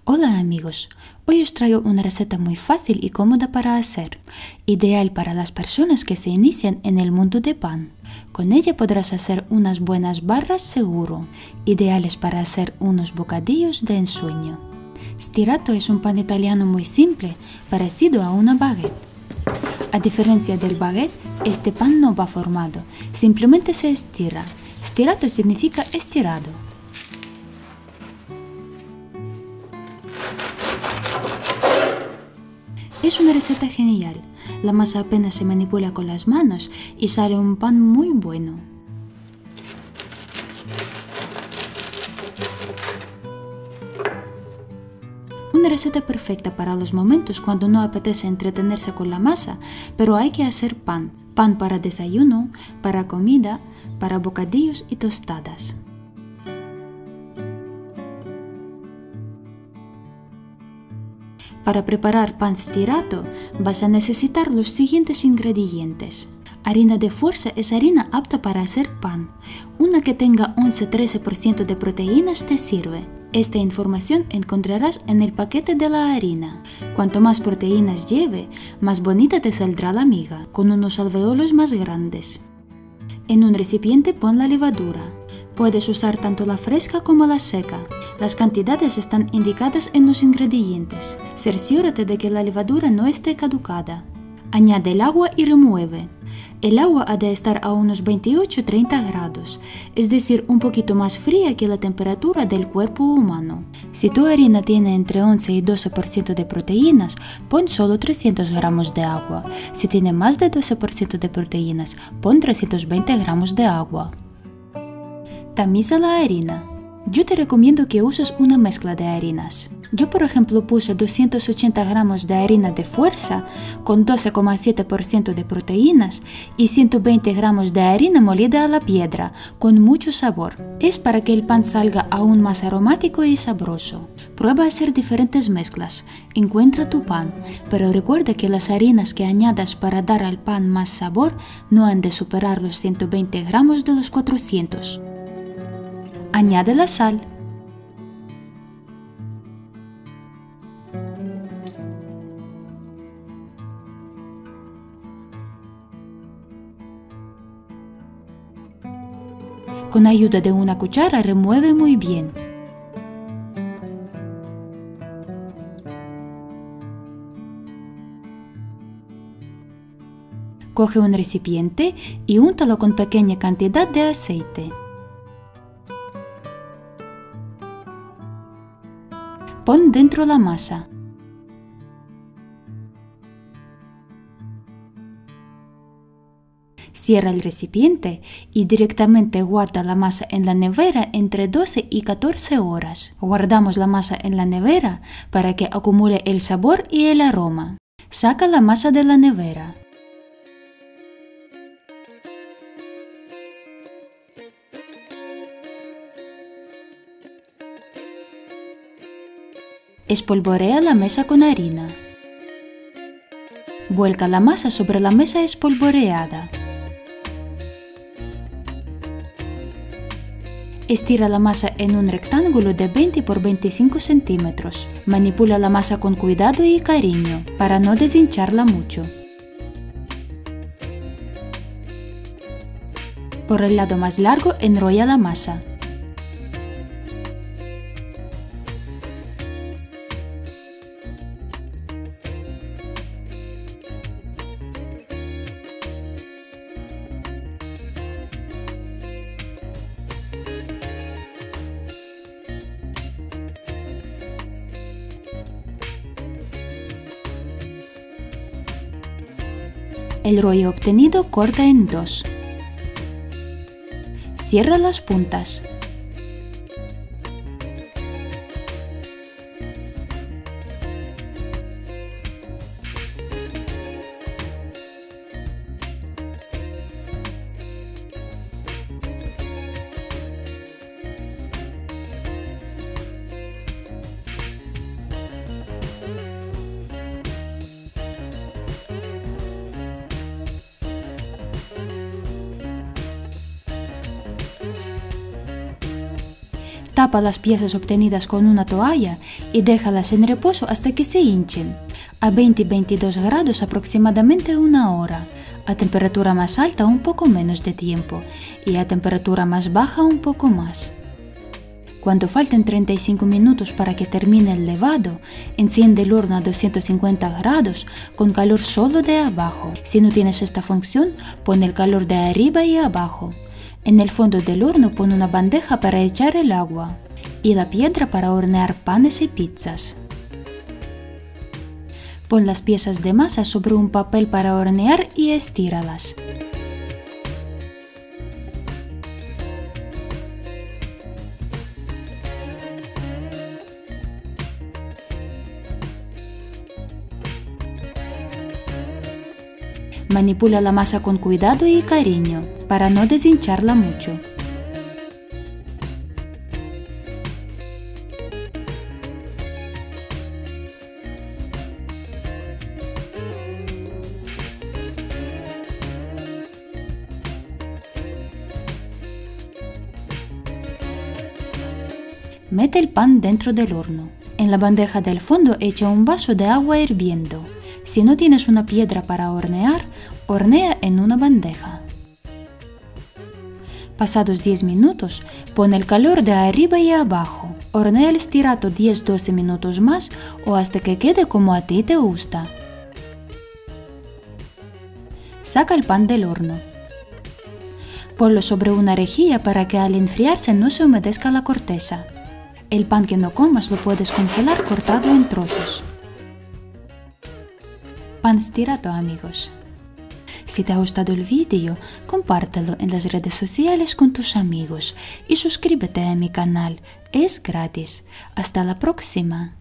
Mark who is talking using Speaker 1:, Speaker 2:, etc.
Speaker 1: Hola amigos, hoy os traigo una receta muy fácil y cómoda para hacer, ideal para las personas que se inician en el mundo de pan. Con ella podrás hacer unas buenas barras seguro, ideales para hacer unos bocadillos de ensueño. Stirato es un pan italiano muy simple, parecido a una baguette. A diferencia del baguette, este pan no va formado, simplemente se estira. Stirato significa estirado. Es una receta genial. La masa apenas se manipula con las manos y sale un pan muy bueno. Una receta perfecta para los momentos cuando no apetece entretenerse con la masa, pero hay que hacer pan. Pan para desayuno, para comida, para bocadillos y tostadas. Para preparar pan stirato vas a necesitar los siguientes ingredientes. Harina de fuerza es harina apta para hacer pan. Una que tenga 11-13% de proteínas te sirve. Esta información encontrarás en el paquete de la harina. Cuanto más proteínas lleve, más bonita te saldrá la miga, con unos alvéolos más grandes. En un recipiente pon la levadura. Puedes usar tanto la fresca como la seca. Las cantidades están indicadas en los ingredientes. Cerciórate de que la levadura no esté caducada. Añade el agua y remueve. El agua ha de estar a unos 28-30 grados, es decir, un poquito más fría que la temperatura del cuerpo humano. Si tu harina tiene entre 11 y 12% de proteínas, pon solo 300 gramos de agua. Si tiene más de 12% de proteínas, pon 320 gramos de agua. Tamiza la harina. Yo te recomiendo que uses una mezcla de harinas. Yo, por ejemplo, puse 280 gramos de harina de fuerza con 12,7% de proteínas y 120 gramos de harina molida a la piedra con mucho sabor. Es para que el pan salga aún más aromático y sabroso. Prueba a hacer diferentes mezclas. Encuentra tu pan, pero recuerda que las harinas que añadas para dar al pan más sabor no han de superar los 120 gramos de los 400. Añade la sal. Con ayuda de una cuchara remueve muy bien. Coge un recipiente y úntalo con pequeña cantidad de aceite. Pon dentro la masa. Cierra el recipiente y directamente guarda la masa en la nevera entre 12 y 14 horas. Guardamos la masa en la nevera para que acumule el sabor y el aroma. Saca la masa de la nevera. Espolvorea la mesa con harina. Vuelca la masa sobre la mesa espolvoreada. Estira la masa en un rectángulo de 20 por 25 centímetros. Manipula la masa con cuidado y cariño para no deshincharla mucho. Por el lado más largo enrolla la masa. El rollo obtenido corta en dos. Cierra las puntas. Tapa las piezas obtenidas con una toalla y déjalas en reposo hasta que se hinchen, a 20-22 grados aproximadamente una hora, a temperatura más alta un poco menos de tiempo y a temperatura más baja un poco más. Cuando falten 35 minutos para que termine el levado, enciende el horno a 250 grados con calor solo de abajo. Si no tienes esta función, pon el calor de arriba y abajo. En el fondo del horno pon una bandeja para echar el agua y la piedra para hornear panes y pizzas. Pon las piezas de masa sobre un papel para hornear y estíralas. Manipula la masa con cuidado y cariño, para no deshincharla mucho. Mete el pan dentro del horno. En la bandeja del fondo echa un vaso de agua hirviendo. Si no tienes una piedra para hornear, hornea en una bandeja. Pasados 10 minutos, pon el calor de arriba y abajo. Hornea el stirato 10-12 minutos más o hasta que quede como a ti te gusta. Saca el pan del horno. Ponlo sobre una rejilla para que al enfriarse no se humedezca la corteza. El pan que no comas lo puedes congelar cortado en trozos. Pan stirato, amigos. Si te ha gustado el vídeo, compártelo en las redes sociales con tus amigos y suscríbete a mi canal, es gratis. Hasta la próxima.